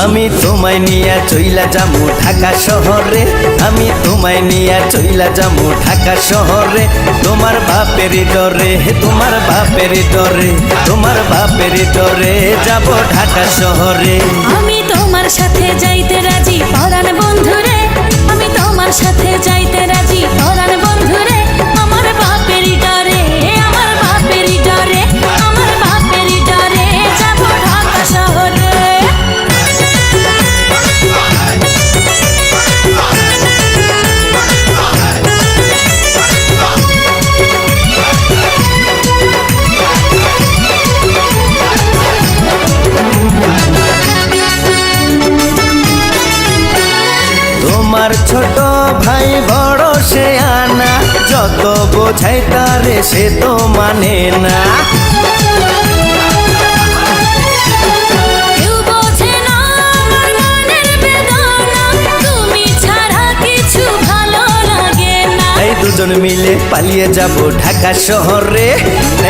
আমি তোমায় নিয়া চইলা যামু ঢাকা শহরে, আমি তোমায় নিয়া চইলা যামু ঢাকা শহরে। তোমার বাপের ডরে, তোমার বাপের ডরে, তোমার বাপের ডরে যাব ঢাকা শহরে। আমি তোমার সাথে যাইতে রাজি পরাণ বন্ধুরে, আমি তোমার সাথে যাইতে রাজি পরাণ বন্ধুরে। আমার বাপের ডরে, আমার বাপের ডরে, আমার বাপের ডরে যাব ঢাকা শহরে। তোমার ছোট ভাই বড় সে আনা, যত বোঝাই তারে সে তো মানে না। কেউ বোঝে না আমার মনের বেদনা, তুমি ছাড়া কিছু ভালো লাগে না। এই দুজন মিলে পালিয়ে যাব ঢাকা শহরে,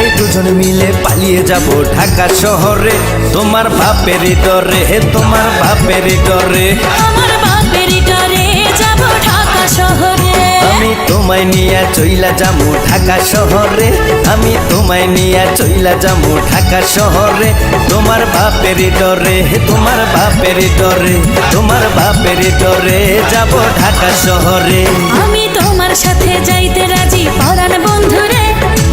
এই দুজন মিলে পালিয়ে যাব ঢাকা শহরে। তোমার বাপের ডরে, তোমার বাপের ডরে, আমার বাপের ডরে যাব ঢাকা শহরে। আমি তোমায় নিয়া চইলা যামু ঢাকা শহরে, আমি তোমায় নিয়া চইলা যামু ঢাকা শহরে। তোমার বাপের ডরে, তোমার বাপের ডরে, তোমার বাপের ডরে যাব ঢাকা শহরে। আমি তোমার সাথে যাইতে রাজি পরাণ বন্ধুরে,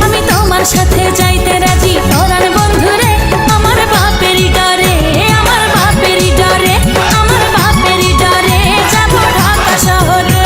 আমি তোমার সাথে যাইতে রাজি পরাণ বন্ধুরে। আমার বাপের ডরে, আমার বাপের ডরে, আমার বাপের ডরে যাব ঢাকা শহরে।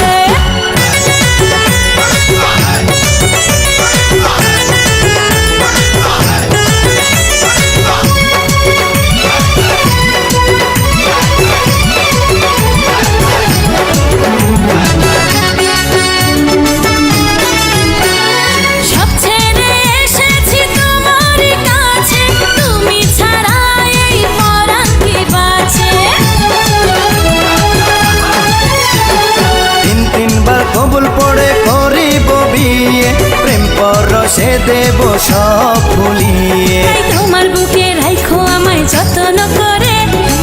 সব ছেড়ে এসেছি তোমার কাছে, তুমি ছাড়া এই পরাণ কি বাঁচে। তিন তিনবার কবুল পড়ে করিব বিয়ে, প্রেম পরশে দেব সব ভুলিয়ে। তাই তোমার বুকে রাখো আমায় যত্ন করে,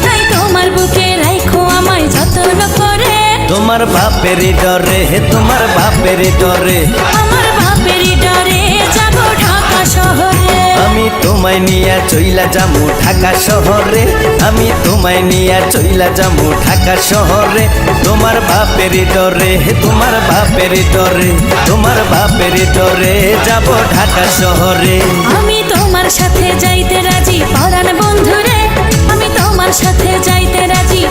তাই তোমার বুকে রাখো আমায় যত্ন করে। তোমার বাপের ডরে, তোমার বাপের ডরে, আমার বাপের ডরে যাব ঢাকা শহরে। আমি তোমায় নিয়া চইলা যামু ঢাকা শহরে, আমি তোমায় নিয়া চইলা যামু ঢাকা শহরে। তোমার বাপের ডরে, তোমার বাপের ডরে, তোমার বাপের ডরে যাব ঢাকা শহরে। আমি তোমার সাথে যাইতে রাজি পরাণ বন্ধুরে, আমি তোমার সাথে যাইতে রাজি